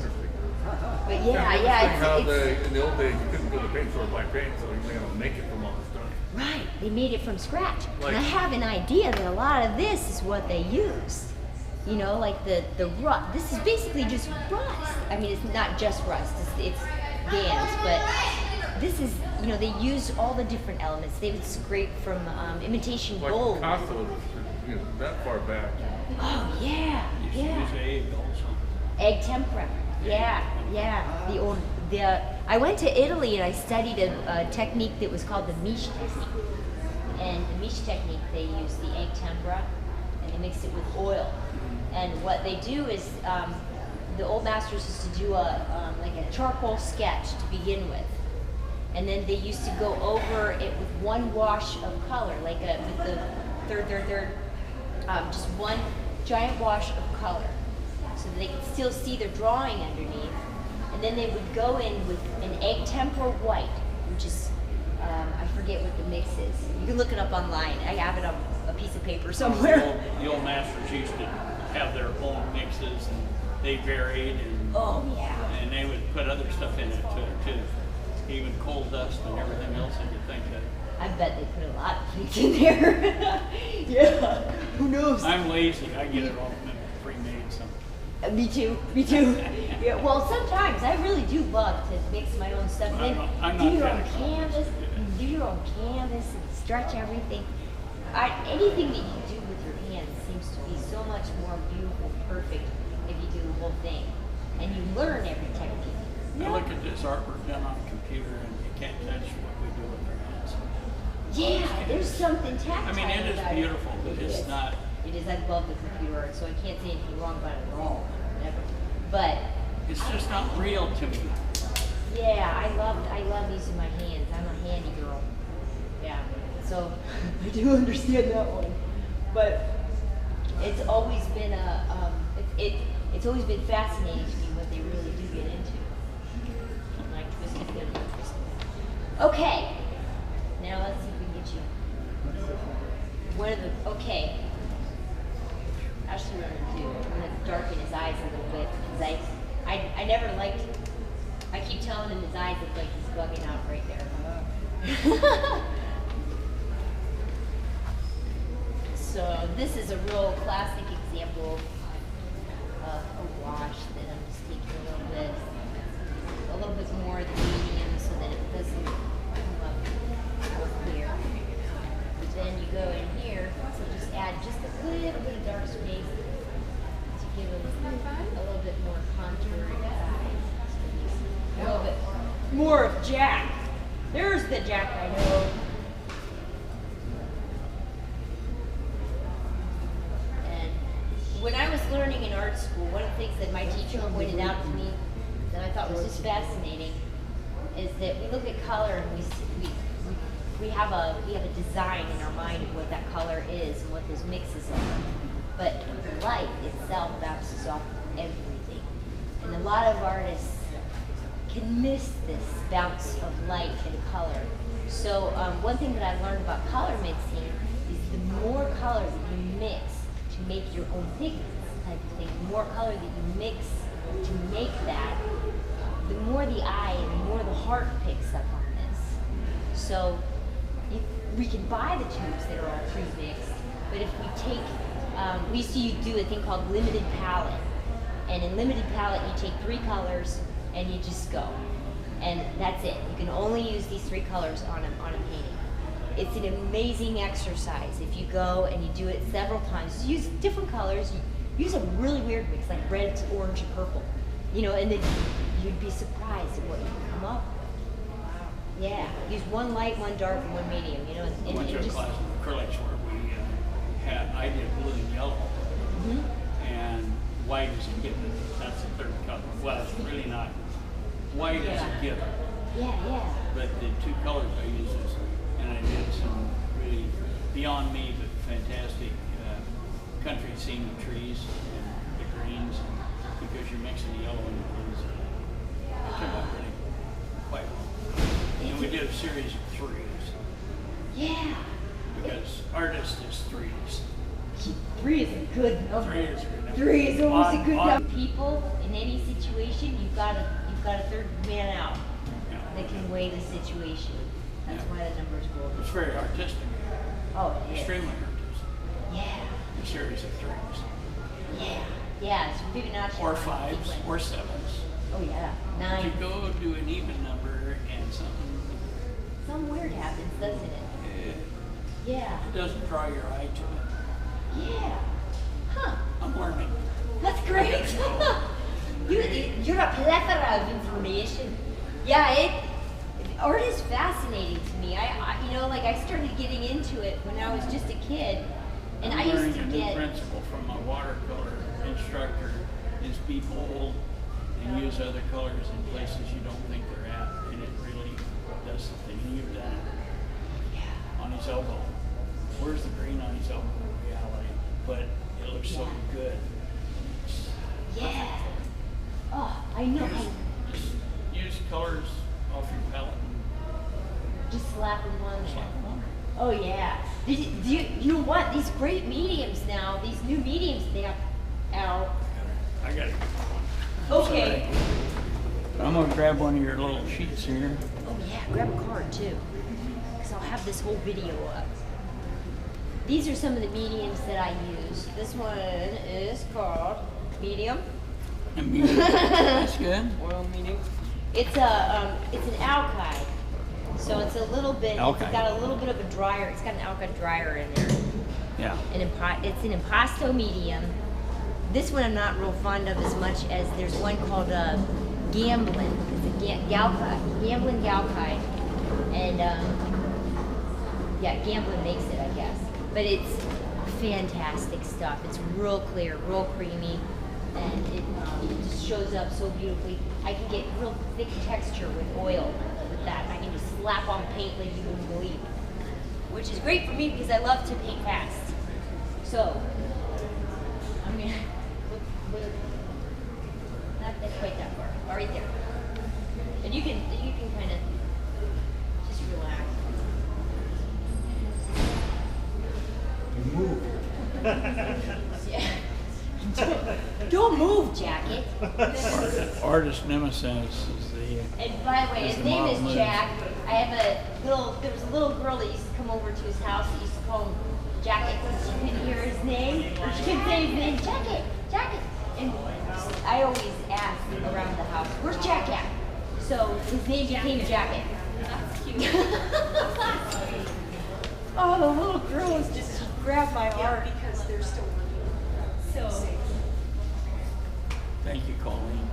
But yeah, in the old days you couldn't go to the paint store and buy paint, so you're gonna make it from all the stuff. Right, they made it from scratch. Like, and I have an idea that a lot of this is what they used. You know, like the rust. This is basically just rust. I mean, it's not just rust. It's GANs, but this is, you know, they used all the different elements. They would scrape from imitation like gold. Picasso was, you know, that far back. Oh yeah, You yeah. should use egg also. Egg tempera. Yeah. I went to Italy and I studied a technique that was called the Miche technique. And the Miche technique, they use the egg tempera and they mix it with oil. And what they do is, the Old Masters used to do like a charcoal sketch to begin with. And then they used to go over it with one wash of color, like with the third, just one giant wash of color, so that they could still see their drawing underneath. And then they would go in with an egg tempera white, which is, I forget what the mix is. You can look it up online. I have it on a piece of paper somewhere. The old masters used to have their own mixes, and they varied, and Oh yeah. and they would put other stuff in it too, even coal dust and everything else. And you think that I bet they put a lot of things in there. Yeah. Who knows? I'm lazy. I get it all pre-made. So Me too. Yeah. Well, sometimes I really do love to mix my own stuff. And then I'm do not your that own accomplished. canvas. Do your own canvas and stretch everything. Anything that you do with your hands seems to be so much more beautiful, perfect if you do the whole thing, and you learn every technique. I look at this artwork done on a computer, and you can't touch what we do with our hands. Yeah, there's something tactile. I mean, it is about beautiful, but It it's is. not. It is. I love the computer art, so I can't say anything wrong about it at all. Never. But It's just not real to me. yeah, I love using my hands. I'm a handy girl. Yeah. So I do understand that one. But it's always been it's always been fascinating to me what they really do get into. Like twisted good. Okay. Now let's see if we can get you. Okay. Actually, what I'm gonna do, I'm gonna darken his eyes a little bit because I never liked. I keep telling him his eyes look like he's bugging out right there. So this is a real classic example of a wash that I'm just taking a little bit more of the medium so that it doesn't come up real clear. But then you go in here, so just add just a little bit of dark space to give it a little bit more contour in his eyes. A little bit more of Jack. There's the Jack I know. When I was learning in art school, one of the things that my teacher pointed out to me that I thought was just fascinating is that we look at color and we have a design in our mind of what that color is and what those mixes are. But light itself bounces off everything, and a lot of artists can miss this bounce of light and color. So one thing that I learned about color mixing is the more color that you mix to make your own pigments type of thing, the more color that you mix to make that, the more the eye and the more the heart picks up on this. So we can buy the tubes that are all pre-mixed, but if we take, we used to do a thing called limited palette. And in limited palette, you take 3 colors and you just go. And that's it. You can only use these 3 colors on a painting. It's an amazing exercise. If you go and you do it several times, use different colors. You use a really weird mix, like red, orange, and purple. You know, and then you'd be surprised at what you can come up with. Wow. Yeah. Use one light, one dark, and one medium. You know, I went to a class in acrylics where I did blue and yellow, and white is a given. That's the 3rd color. Well, it's really not. White is a given. Yeah. But the 2 colors I used is, and I did some really beyond me, but fantastic country scene of trees and the greens, because you're mixing the yellow and the blues. It turned out really quite well. And we did a series of 3s. Yeah. Because artist is 3s. 3 is a good number. 3 is a good number. 3 is always a good number. People in any situation, you've got a 3rd man out that can weigh the situation. That's why the numbers go. It's very artistic. Oh, it is. Extremely artistic. Yeah. A series of 3s. Yeah. It's Fibonacci. Or 5s, or 7s. Oh yeah. If 9. you go to an even number and Some weird happens, doesn't it? Yeah. it doesn't draw your eye to it. Yeah. Huh. I'm learning. That's great. You're a plethora of information. Yeah, art is fascinating to me. I started getting into it when I was just a kid, and I used to learning a get. new principle from my watercolor instructor is be bold and use other colors in places you don't think they're at, and it really does something. And you've done it on his elbow. Where's the green on his elbow in reality? But it looks so good. Yeah. Oh, I know. Just use colors off your palette and Just slap them on there. slap them on. Oh yeah. You know what? These great mediums now, these new mediums they have out. I got it. Okay. I'm gonna grab one of your little sheets here. Oh yeah, grab a card too. Because I'll have this whole video up. These are some of the mediums that I use. This one is called medium. That's good. Oil medium. It's an alkyd. So it's a little bit, Alkyd. It's got a little bit of a dryer, it's got an alkyd dryer in there. Yeah. It's an impasto medium. This one I'm not real fond of as much as there's one called Gamblin. It's a Gamblin Galkyd. And Gamblin makes it, I guess. But it's fantastic stuff. It's real clear, real creamy, and it just shows up so beautifully. I can get real thick texture with oil with that. I can just slap on paint like you wouldn't believe, which is great for me because I love to paint fast. So, I'm gonna not quite that far, right there. And you can kind of just relax. Move. Yeah. Don't move, Jacket. Artist nemesis is the. And by the way, his name is Jack. I have there was a little girl that used to come over to his house that used to call him Jacket because she couldn't hear his name. She couldn't say his name, Jacket. And I always ask around the house, where's Jack at? So his name became Jacket. That's cute. Oh, the little girl was just grabbed my heart. Because they're still working. So. Thank you, Colleen.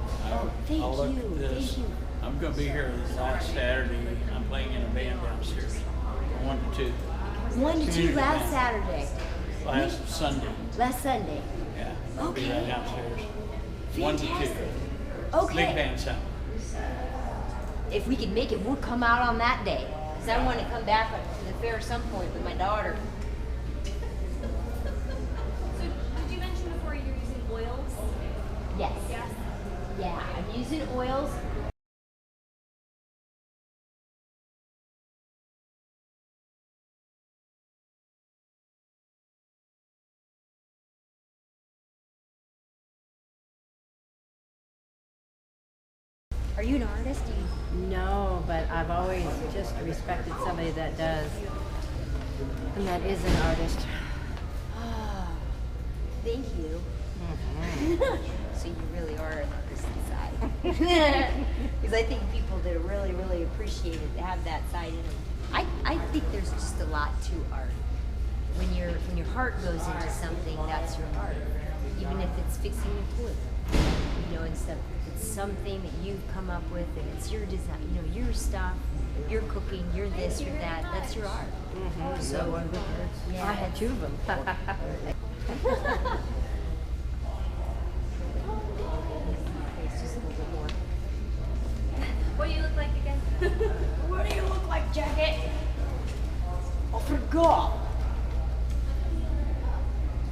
Thank I'll look you, at this. thank you. I'm going to be here this last Saturday. I'm playing in a band downstairs from 1 to 2. 1 to 2 last Saturday. Last Sunday. Last Sunday. Yeah. I'll be right downstairs. 1 to 2. Okay. Big band sound. if we could make it, we'll come out on that day. Because I want to come back to the fair at some point with my daughter. So did you mention before you're using oils? Yes. Yes. Yeah, I'm using oils. Are you an artist? No, but I've always just respected somebody that does, and that is an artist. Oh, thank you. So you really are an artist inside. Because I think people that really, really appreciate it have that side in them. I think there's just a lot to art. When your heart goes into something, that's your art. Even if it's fixing a toilet, you know, and stuff. It's something that you've come up with, and it's your design. You know, your stuff, your cooking, your this, your that. That's your art. So yeah. I had 2 of them. It's just a little bit more. What do you look like again? What do you look like, Jacket? I forgot.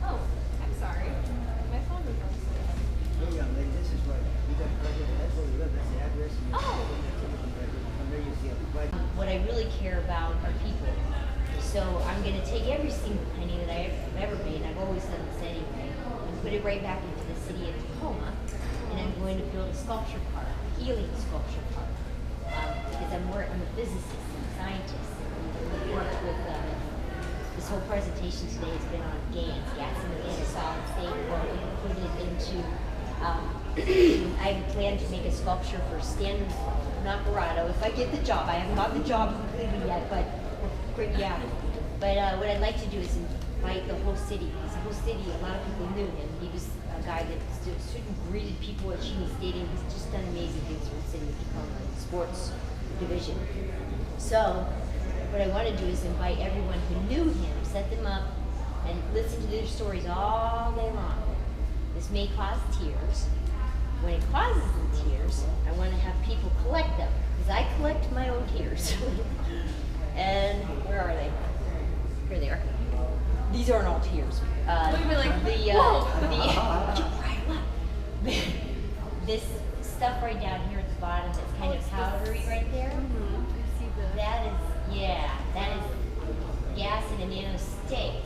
Oh, I'm sorry. My phone was on. Hey, young lady, this is right. You got project, that's where you live, that's the address. And you Oh. from there you see a project. What I really care about are people. So I'm going to take every single penny that I've ever made, and I've always done this anyway, and put it right back into the city of Tacoma. And I'm going to build a sculpture park, a healing sculpture park. Because I'm a physicist and scientist. And worked with this whole presentation today has been on GANs, gas in the solid state, or we can put it into I plan to make a sculpture for Stanton Nacarado if I get the job. I haven't got the job completely yet, but yeah. But what I'd like to do is invite the whole city, because the whole city, a lot of people knew him. He was a guy that stood and greeted people at Cheney Stadium. He's just done amazing things for the city of Tacoma, sports division. So what I want to do is invite everyone who knew him, set them up, and listen to their stories all day long. This may cause tears. When it causes the tears, I want to have people collect them, because I collect my own tears. And where are they? Here they are. These aren't all tears. Look at me like, this stuff right down here at the bottom that's kind of powdery right there. I see the. That is gas in a nano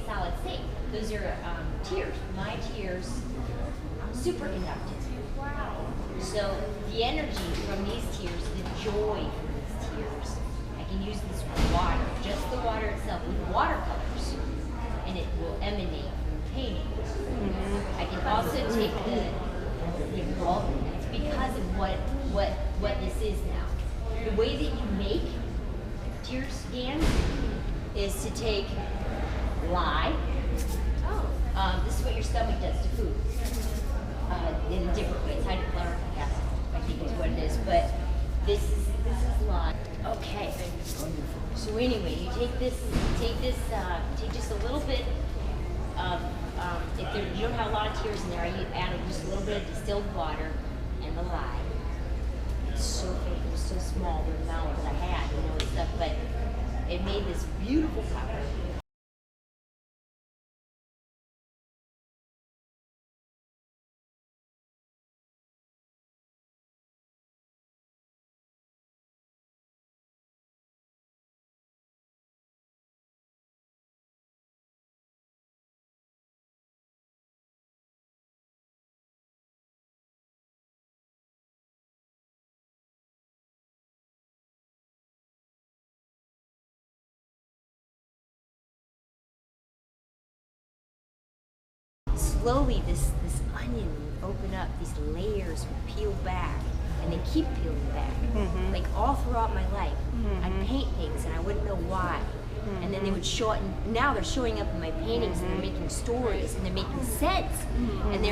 solid state. Those are tears. My tears, superconductive. Wow. So the energy from these tears, the joy from these tears, I can use this water, just the water itself, with watercolors, and it will emanate from the painting. I can also take it's because of what this is now. The way that you make tear scans is to take lye. Oh. This is what your stomach does to food. In a different way. It's hydrochloric acid, I think is what it is. But this is lye. Okay. So anyway, you take just a little bit of you don't have a lot of tears in there, you add just a little bit of distilled water and the lye. It's so big, it was so small the amount that I had, you know, and stuff, but it made this beautiful color. Slowly, this onion would open up, these layers would peel back, and they keep peeling back. Like all throughout my life, I'd paint things and I wouldn't know why. And then they would show it, and now they're showing up in my paintings, and they're making stories, and they're making sense. And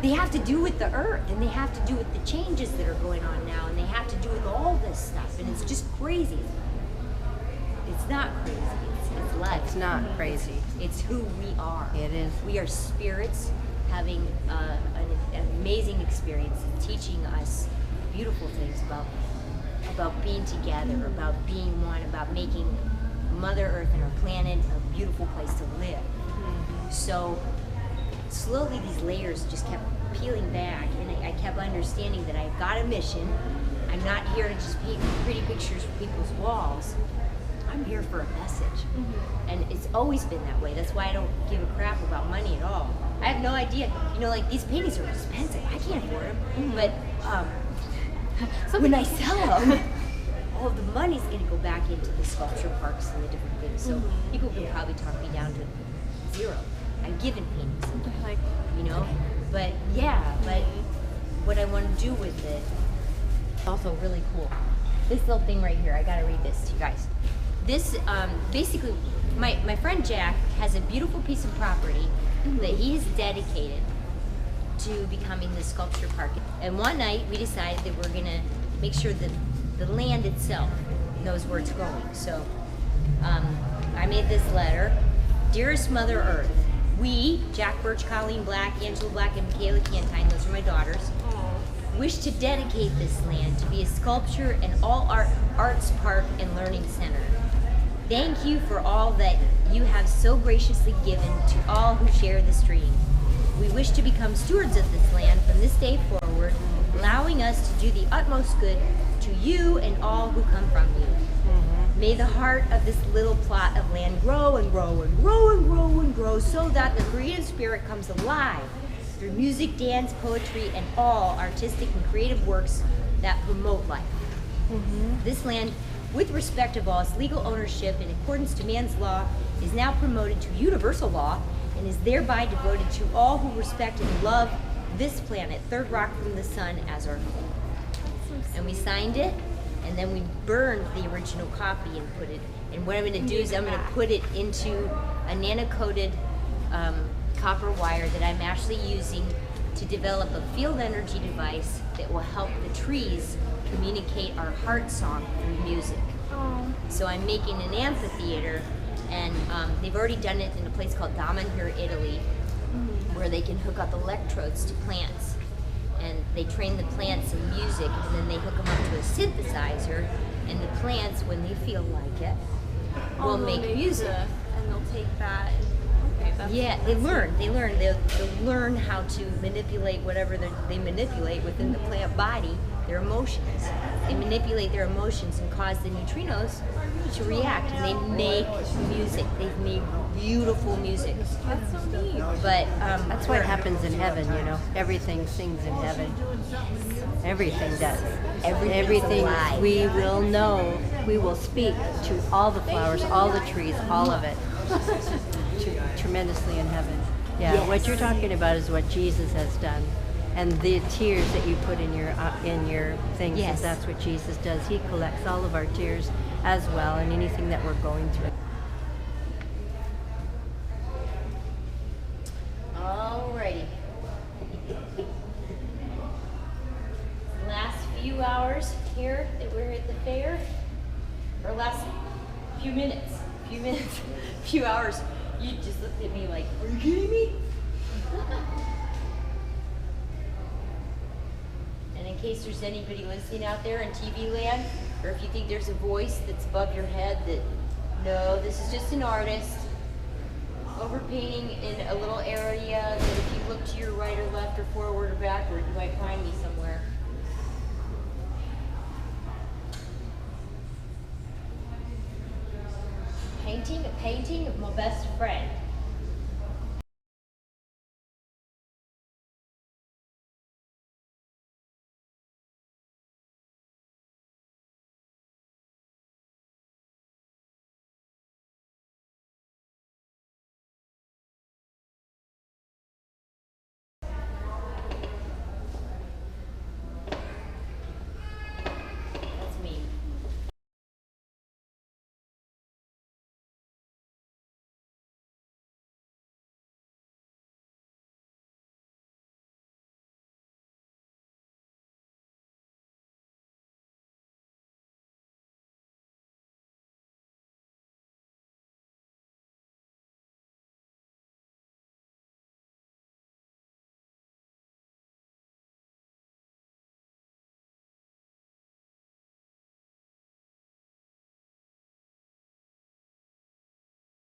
they have to do with the earth, and they have to do with the changes that are going on now, and they have to do with all this stuff, and it's just crazy. It's not crazy, it's life. It's not crazy. It's who we are. It is. We are spirits having an amazing experience and teaching us beautiful things about about being together, about being one, about making Mother Earth and our planet a beautiful place to live. So slowly these layers just kept peeling back, and I kept understanding that I've got a mission. I'm not here to just paint pretty pictures for people's walls. I'm here for a message. And it's always been that way. That's why I don't give a crap about money at all. I have no idea. You know, like, these paintings are expensive. I can't afford them. But when I sell them, all of the money's going to go back into the sculpture parks and the different things. So people can probably talk me down to zero. I'm given paintings, Like, you know? But yeah, but what I want to do with it, also really cool. This little thing right here, I gotta read this to you guys. This, basically, my friend Jack has a beautiful piece of property that he has dedicated to becoming the sculpture park. And one night we decided that we're gonna make sure that the land itself knows where it's going. So I made this letter. Dearest Mother Earth, we, Jack Birch, Colleen Black, Angela Black, and Michaela Cantine, those are my daughters, wish to dedicate this land to be a sculpture and arts park and learning center. Thank you for all that you have so graciously given to all who share this dream. We wish to become stewards of this land from this day forward, allowing us to do the utmost good to you and all who come from you. May the heart of this little plot of land grow and grow and grow and grow and grow so that the creative spirit comes alive through music, dance, poetry, and all artistic and creative works that promote life. This land, with respect of all its legal ownership in accordance to man's law, is now promoted to universal law and is thereby devoted to all who respect and love this planet, third rock from the sun, as our home. And we signed it, and then we burned the original copy and put it, and what I'm going to do is I'm going to put it into a nano-coated copper wire that I'm actually using to develop a field energy device that will help the trees communicate our heart song through music. So I'm making an amphitheater, and they've already done it in a place called Daman here, Italy, where they can hook up electrodes to plants. And they train the plants in music, and then they hook them up to a synthesizer, and the plants, when they feel like it, will make music. And they'll take that. Okay, that's, Yeah, they learn. They'll learn how to manipulate whatever they manipulate within the plant body, their emotions. They manipulate their emotions and cause the neutrinos to react, and they make music. They've made beautiful music. That's so neat. But That's what happens in heaven, you know. Everything sings in heaven. Everything does. Everything alive. we will know. We will speak to all the flowers, all the trees, all of it. Tremendously in heaven. Yeah, Yes. what you're talking about is what Jesus has done. And the tears that you put in your things, Yes. that's what Jesus does. He collects all of our tears as well, and anything that we're going through. Alrighty. Last few hours here that we're at the fair, or last few minutes, few hours, you just looked at me like, are you kidding me? And in case there's anybody listening out there in TV land, or if you think there's a voice that's above your head that, no, this is just an artist overpainting in a little area that if you look to your right or left or forward or backward, you might find me somewhere. Painting a painting of my best friend.